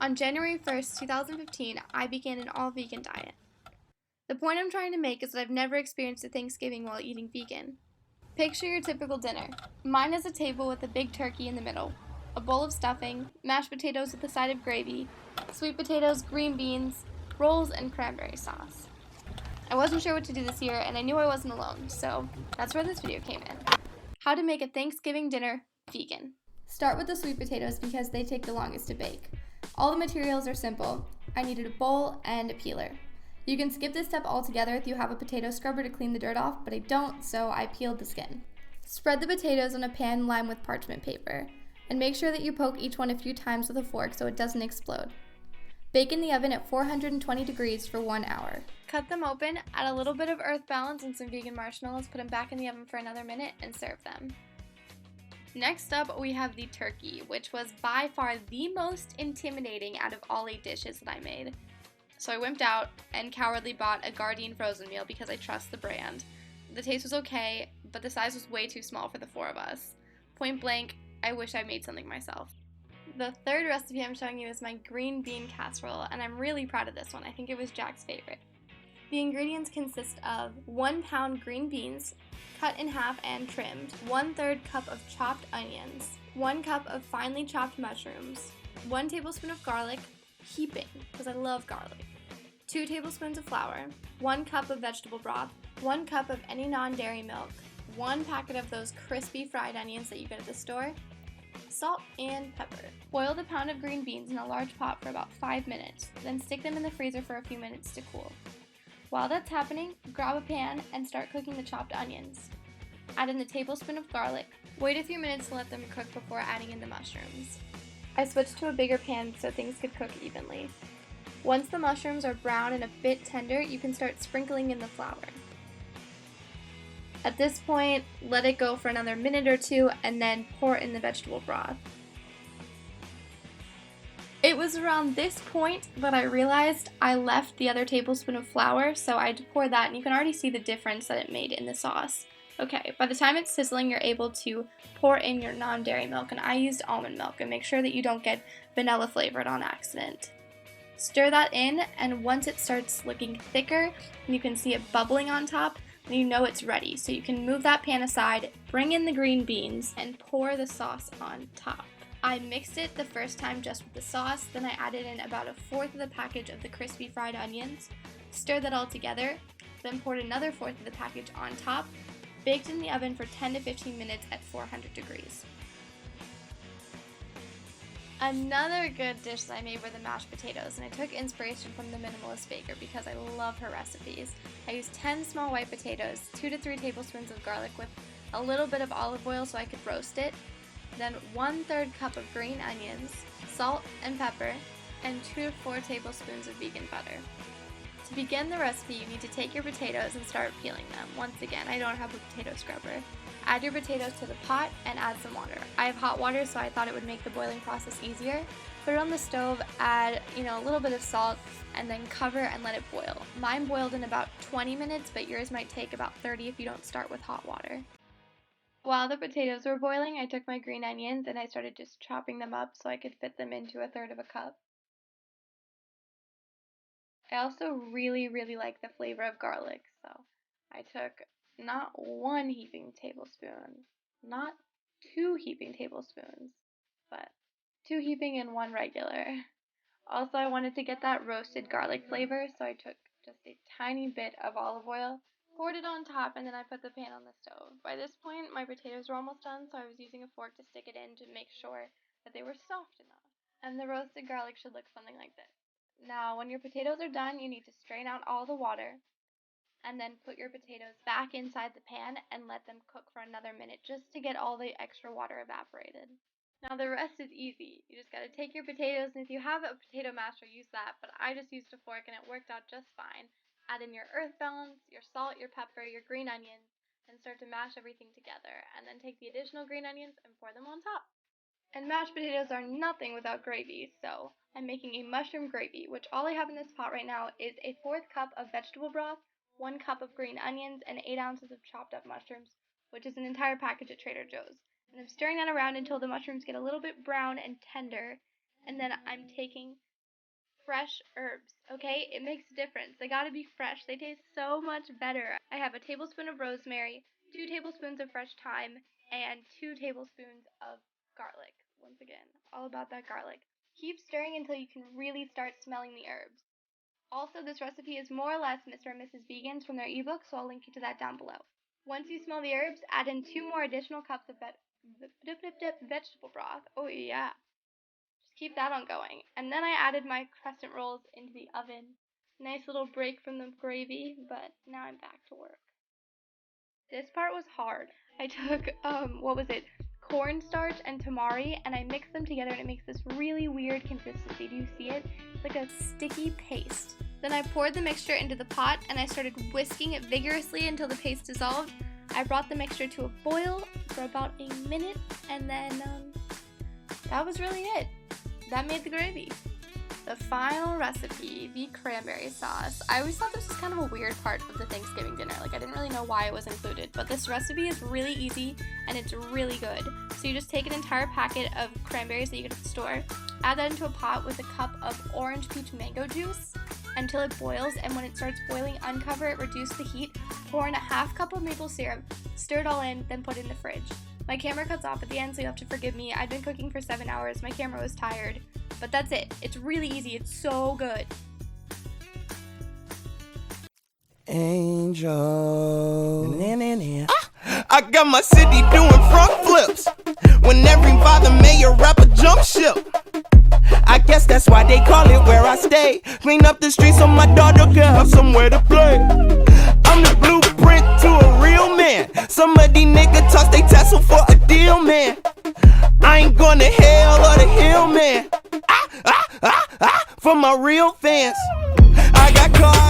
On January 1st, 2015, I began an all-vegan diet. The point I'm trying to make is that I've never experienced a Thanksgiving while eating vegan. Picture your typical dinner. Mine is a table with a big turkey in the middle, a bowl of stuffing, mashed potatoes with a side of gravy, sweet potatoes, green beans, rolls, and cranberry sauce. I wasn't sure what to do this year, and I knew I wasn't alone, so that's where this video came in. How to make a Thanksgiving dinner vegan. Start with the sweet potatoes because they take the longest to bake. All the materials are simple. I needed a bowl and a peeler. You can skip this step altogether if you have a potato scrubber to clean the dirt off, but I don't, so I peeled the skin. Spread the potatoes on a pan lined with parchment paper, and make sure that you poke each one a few times with a fork so it doesn't explode. Bake in the oven at 420 degrees for 1 hour. Cut them open, add a little bit of earth balance and some vegan marshmallows, put them back in the oven for another minute, and serve them. Next up, we have the turkey, which was by far the most intimidating out of all 8 dishes that I made. So I wimped out and cowardly bought a Gardein frozen meal because I trust the brand. The taste was okay, but the size was way too small for the 4 of us. Point blank, I wish I made something myself. The third recipe I'm showing you is my green bean casserole, and I'm really proud of this one. I think it was Jack's favorite. The ingredients consist of 1 pound green beans, cut in half and trimmed, 1/3 cup of chopped onions, 1 cup of finely chopped mushrooms, 1 tablespoon of garlic, heaping, because I love garlic, 2 tablespoons of flour, 1 cup of vegetable broth, 1 cup of any non-dairy milk, 1 packet of those crispy fried onions that you get at the store, salt and pepper. Boil the pound of green beans in a large pot for about 5 minutes, then stick them in the freezer for a few minutes to cool. While that's happening, grab a pan and start cooking the chopped onions. Add in a tablespoon of garlic. Wait a few minutes to let them cook before adding in the mushrooms. I switched to a bigger pan so things could cook evenly. Once the mushrooms are brown and a bit tender, you can start sprinkling in the flour. At this point, let it go for another minute or 2 and then pour in the vegetable broth. It was around this point that I realized I left the other tablespoon of flour, so I had to pour that, and you can already see the difference that it made in the sauce. Okay, by the time it's sizzling, you're able to pour in your non-dairy milk, and I used almond milk, and make sure that you don't get vanilla flavored on accident. Stir that in, and once it starts looking thicker, and you can see it bubbling on top, then you know it's ready. So you can move that pan aside, bring in the green beans, and pour the sauce on top. I mixed it the first time just with the sauce, then I added in about 1/4 of the package of the crispy fried onions, stirred that all together, then poured another 1/4 of the package on top, baked in the oven for 10 to 15 minutes at 400 degrees. Another good dish that I made were the mashed potatoes, and I took inspiration from the Minimalist Baker because I love her recipes. I used 10 small white potatoes, 2 to 3 tablespoons of garlic with a little bit of olive oil so I could roast it, then 1/3 cup of green onions, salt and pepper, and 2 to 4 tablespoons of vegan butter. To begin the recipe, you need to take your potatoes and start peeling them. Once again, I don't have a potato scrubber. Add your potatoes to the pot and add some water. I have hot water, so I thought it would make the boiling process easier. Put it on the stove, add a little bit of salt, and then cover and let it boil. Mine boiled in about 20 minutes, but yours might take about 30 if you don't start with hot water. While the potatoes were boiling, I took my green onions and I started just chopping them up so I could fit them into 1/3 of a cup. I also really like the flavor of garlic, so I took not 1 heaping tablespoon, not 2 heaping tablespoons, but 2 heaping and 1 regular. Also, I wanted to get that roasted garlic flavor, so I took just a tiny bit of olive oil, poured it on top, and then I put the pan on the stove. By this point, my potatoes were almost done, so I was using a fork to stick it in to make sure that they were soft enough. And the roasted garlic should look something like this. Now, when your potatoes are done, you need to strain out all the water, and then put your potatoes back inside the pan and let them cook for another minute just to get all the extra water evaporated. Now the rest is easy. You just gotta take your potatoes, and if you have a potato masher, use that, but I just used a fork and it worked out just fine. Add in your earth balance, your salt, your pepper, your green onions, and start to mash everything together, and then take the additional green onions and pour them on top. And mashed potatoes are nothing without gravy, so I'm making a mushroom gravy, which all I have in this pot right now is 1/4 cup of vegetable broth, 1 cup of green onions, and 8 ounces of chopped up mushrooms, which is an entire package at Trader Joe's. And I'm stirring that around until the mushrooms get a little bit brown and tender, and then I'm taking fresh herbs, okay? It makes a difference. They gotta be fresh. They taste so much better. I have a tablespoon of rosemary, 2 tablespoons of fresh thyme, and 2 tablespoons of garlic. Once again, all about that garlic. Keep stirring until you can really start smelling the herbs. Also, this recipe is more or less Mr. and Mrs. Vegans from their ebook, so I'll link you to that down below. Once you smell the herbs, add in 2 more additional cups of vegetable broth. Oh yeah. Just keep that on going. And then I added my crescent rolls into the oven. Nice little break from the gravy, but now I'm back to work. This part was hard. I took, cornstarch and tamari, and I mixed them together, and it makes this really weird consistency. Do you see it? It's like a sticky paste. Then I poured the mixture into the pot, and I started whisking it vigorously until the paste dissolved. I brought the mixture to a boil for about a minute, and then, that was really it. That made the gravy. The final recipe, the cranberry sauce. I always thought this was kind of a weird part of the Thanksgiving dinner. Like, I didn't really know why it was included, but this recipe is really easy and it's really good. So you just take an entire packet of cranberries that you get at the store, add that into a pot with a cup of orange peach mango juice until it boils, and when it starts boiling, uncover it, reduce the heat, pour in a half cup of maple syrup, stir it all in, then put it in the fridge. My camera cuts off at the end, so you'll have to forgive me. I've been cooking for 7 hours. My camera was tired. But that's it. It's really easy. It's so good. Angel. I got my city doing front flips. When every father mayor rapper jump ship. I guess that's why they call it where I stay. Clean up the streets so my daughter can have somewhere to play. I'm the blueprint to a real man. Some of these niggas toss they tassel for a deal, man. I ain't going to hell or the hill, man. For my real fans. I got cars